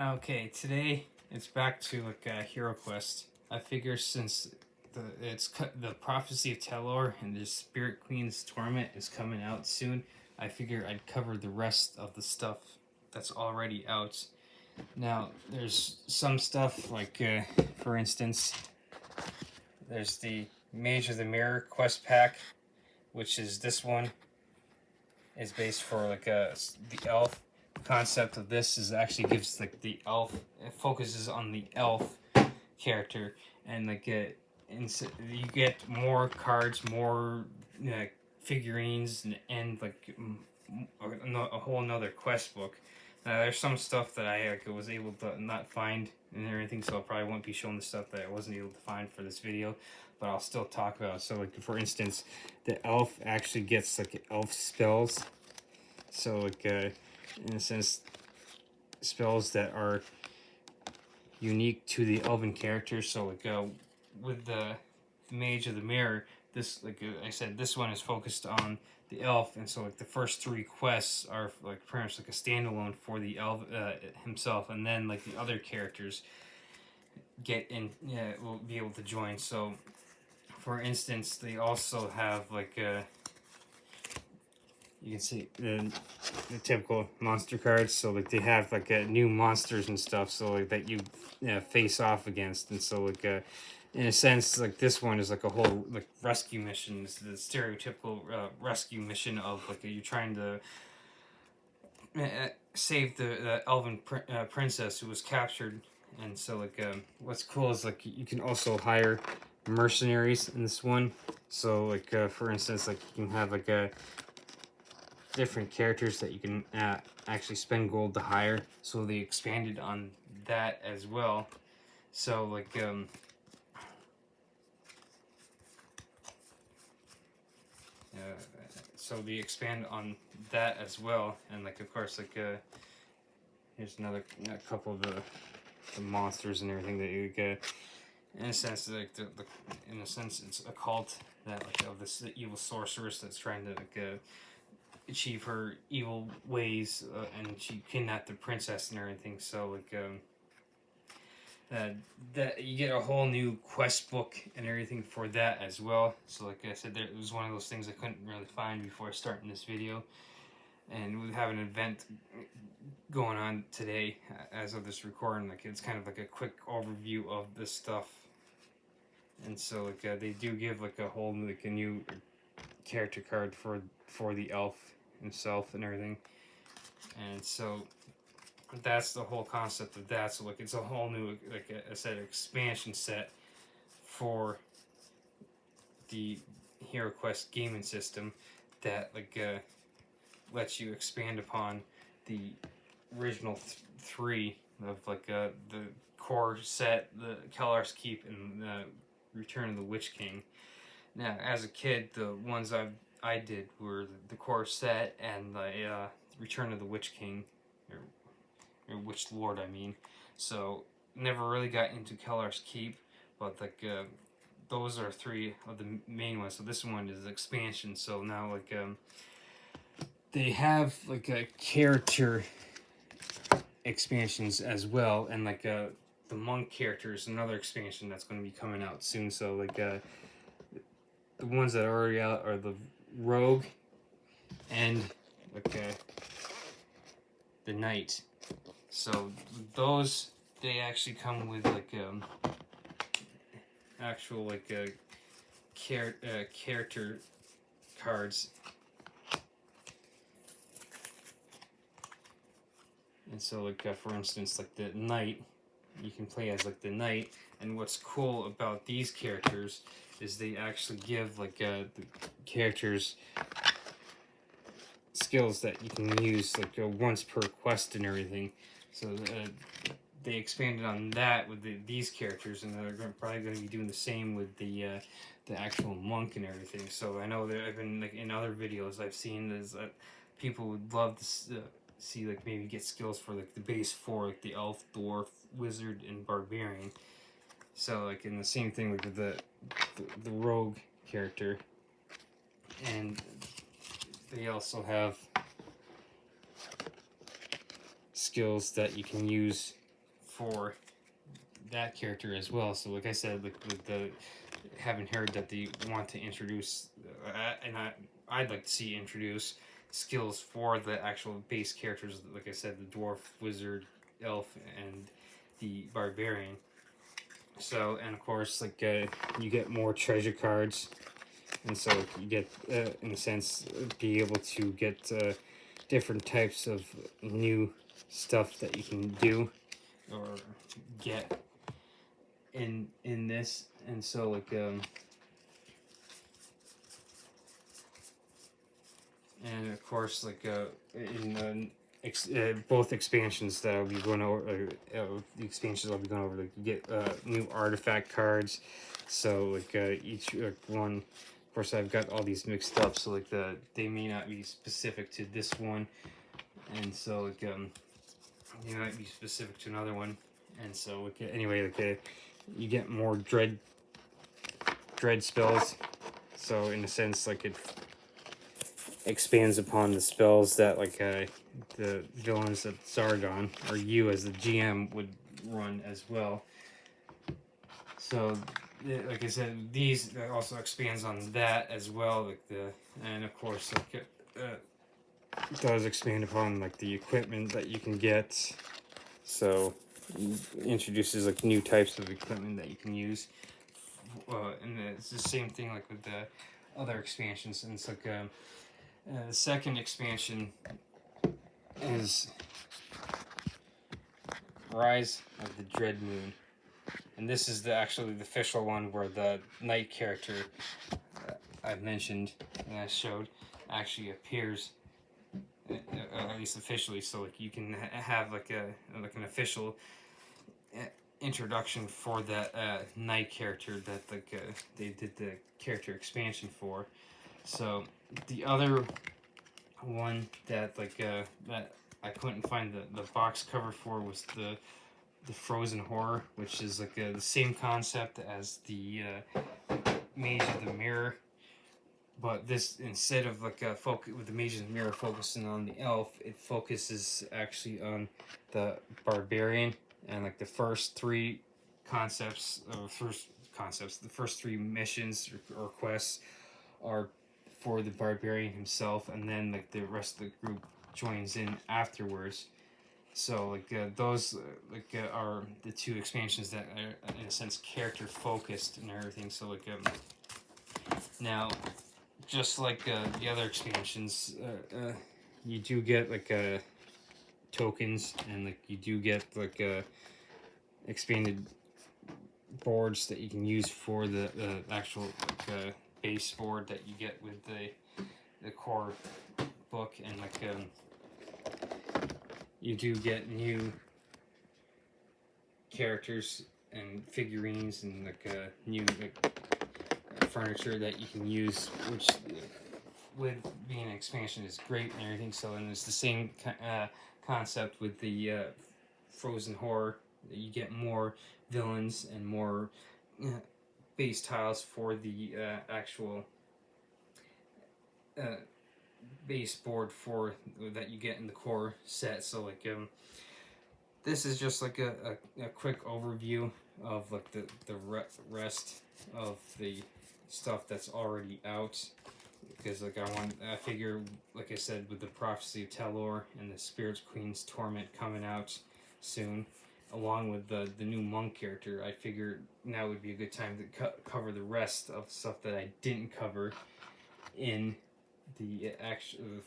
Okay, today it's back to HeroQuest. I figure since the Prophecy of Telor and the Spirit Queen's Torment is coming out soon, I figure I'd cover the rest of the stuff that's already out. Now, there's some stuff for instance, there's the Mage of the Mirror quest pack, which is this one. Is based for the elf. The concept of this is actually gives the elf. It focuses on the elf character, and you get more cards, more figurines, and a whole another quest book. There's some stuff that I was able to not find and everything, so I probably won't be showing the stuff that I wasn't able to find for this video, but I'll still talk about it. So for instance, the elf actually gets elf spells. So in a sense, spells that are unique to the elven character. So with the Mage of the Mirror, this I said, this one is focused on the elf, and so the first three quests are pretty much a standalone for the elf himself, and then the other characters will be able to join. So for instance, they also have you can see the typical monster cards. So they have new monsters and stuff. So that you face off against, and so in a sense, this one is a whole rescue mission. It's the stereotypical rescue mission of you're trying to save the elven princess who was captured. And so what's cool is you can also hire mercenaries in this one. So for instance, you can have different characters that you can actually spend gold to hire. So they expanded on that as well. So so they expand on that as well, and of course here's another couple of the monsters and everything that you get. In a sense, in a sense, it's a cult that of this evil sorceress that's trying to achieve her evil ways, and she kidnapped the princess and everything. So that you get a whole new quest book and everything for that as well. So I said, it was one of those things I couldn't really find before starting this video, and we have an event going on today as of this recording. It's kind of a quick overview of this stuff. And so they do give a whole a new character card for the elf himself and everything. And so that's the whole concept of that. So it's a whole new I said expansion set for the HeroQuest gaming system that lets you expand upon the original three of the core set, the Kellar's Keep, and the Return of the Witch King. Now, as a kid, the ones I did were the core set and the Return of the Witch King, or Witch Lord, I mean. So never really got into Kellar's Keep, but those are three of the main ones. So this one is expansion. So now they have a character expansions as well, and the monk character is another expansion that's going to be coming out soon. So the ones that are already out are the rogue and the knight. So those, they actually come with actual character cards. And so for instance, the knight, you can play as the knight. And what's cool about these characters is they actually give the characters skills that you can use once per quest and everything. So they expanded on that with these characters, and they're probably going to be doing the same with the actual monk and everything. So I know that I've been in other videos I've seen is that people would love to see maybe get skills for the base 4, the elf, dwarf, wizard, and barbarian. So in the same thing with the rogue character, and they also have skills that you can use for that character as well. So like I said, like with the having heard that they want to introduce, and I'd like to see introduce skills for the actual base characters. Like I said, the dwarf, wizard, elf, and the barbarian. So, and of course, like you get more treasure cards, and so you get, in a sense, be able to get different types of new stuff that you can do or get in this. And so like and of course like in both expansions that I'll be going over, the expansions I'll be going over, like you get new artifact cards. So like each one, of course I've got all these mixed up, so like they may not be specific to this one, and so like they might be specific to another one. And so like anyway, like you get more dread spells. So in a sense, like it expands upon the spells that like the villains that Zargon or you as the GM would run as well. So like I said, these also expands on that as well. Like and of course like it does expand upon like the equipment that you can get. So introduces like new types of equipment that you can use. And it's the same thing like with the other expansions. And it's like the second expansion is Rise of the Dread Moon, and this is actually the official one where the knight character I've mentioned and I showed actually appears, at least officially. So like you can have like an official introduction for that knight character that like they did the character expansion for. So the other one that like that I couldn't find the box cover for was the Frozen Horror, which is like the same concept as the Mage of the Mirror, but this, instead of like with the Mage of the Mirror focusing on the elf, it focuses actually on the barbarian. And like the first three the first three missions or quests are for the barbarian himself, and then like the rest of the group joins in afterwards. So like those are the two expansions that are in a sense character focused and everything. So like now, just like the other expansions, you do get like tokens, and like you do get like expanded boards that you can use for the actual like, base board that you get with the core book. And like you do get new characters and figurines and like new like furniture that you can use, which with being an expansion is great and everything. So, and it's the same concept with the Frozen Horror. You get more villains and more base tiles for the actual base board for that you get in the core set. So like this is just like a quick overview of like the rest of the stuff that's already out, because like I figure, like I said, with the Prophecy of Telor and the Spirit Queen's Torment coming out soon, along with the new monk character, I figured now would be a good time to cover the rest of the stuff that I didn't cover in the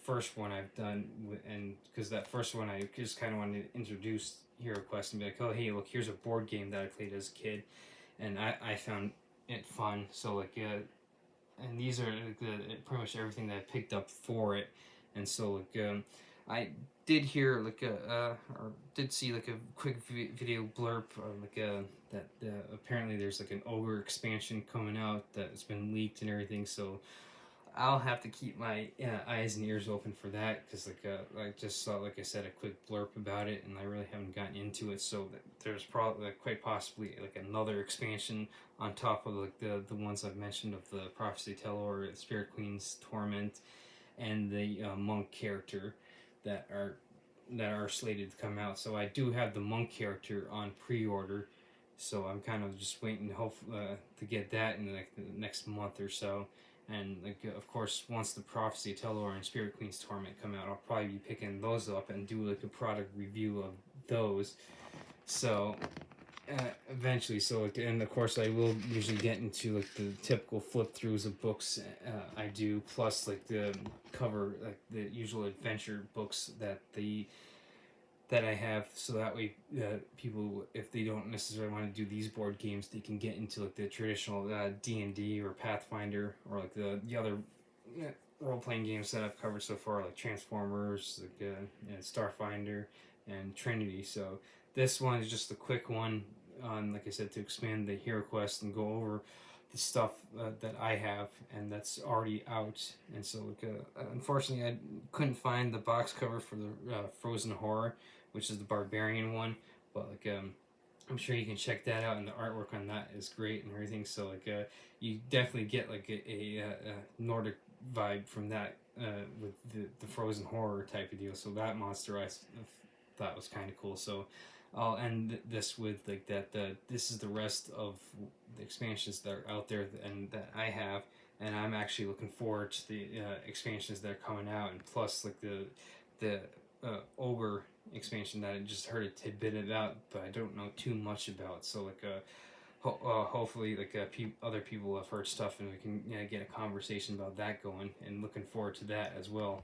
first one I've done. And because that first one I just kind of wanted to introduce HeroQuest and be like, oh hey, look, here's a board game that I played as a kid, and I found it fun. So like and these are pretty much everything that I picked up for it. And so like I did hear like or did see like a quick video blurb like that apparently there's like an ogre expansion coming out that's been leaked and everything. So I'll have to keep my eyes and ears open for that, because like I just saw, like I said, a quick blurb about it, and I really haven't gotten into it. So there's probably quite possibly like another expansion on top of like the ones I've mentioned of the Prophecy Telor, Spirit Queen's Torment, and the monk character that are that are slated to come out. So I do have the monk character on pre-order, so I'm kind of just waiting to get that in the next month or so. And like, of course, once the Prophecy of Telor and Spirit Queen's Torment come out, I'll probably be picking those up and do like a product review of those. So eventually, so like, and of course I will usually get into like the typical flip throughs of books I do, plus like the cover, like the usual adventure books that I have, so that way people, if they don't necessarily want to do these board games, they can get into like the traditional D&D or Pathfinder, or like the other role-playing games that I've covered so far, like Transformers, like and Starfinder, and Trinity. So this one is just a quick one on, like I said, to expand the HeroQuest and go over the stuff that I have and that's already out. And so like, unfortunately I couldn't find the box cover for the Frozen Horror, which is the Barbarian one, but like I'm sure you can check that out, and the artwork on that is great and everything. So like you definitely get like a Nordic vibe from that with the Frozen Horror type of deal. So that monster I thought was kind of cool. So I'll end this with like that. This is the rest of the expansions that are out there and that I have, and I'm actually looking forward to the expansions that are coming out, and plus like the ogre expansion that I just heard a tidbit about, but I don't know too much about. So like hopefully like other people have heard stuff and we can get a conversation about that going, and looking forward to that as well.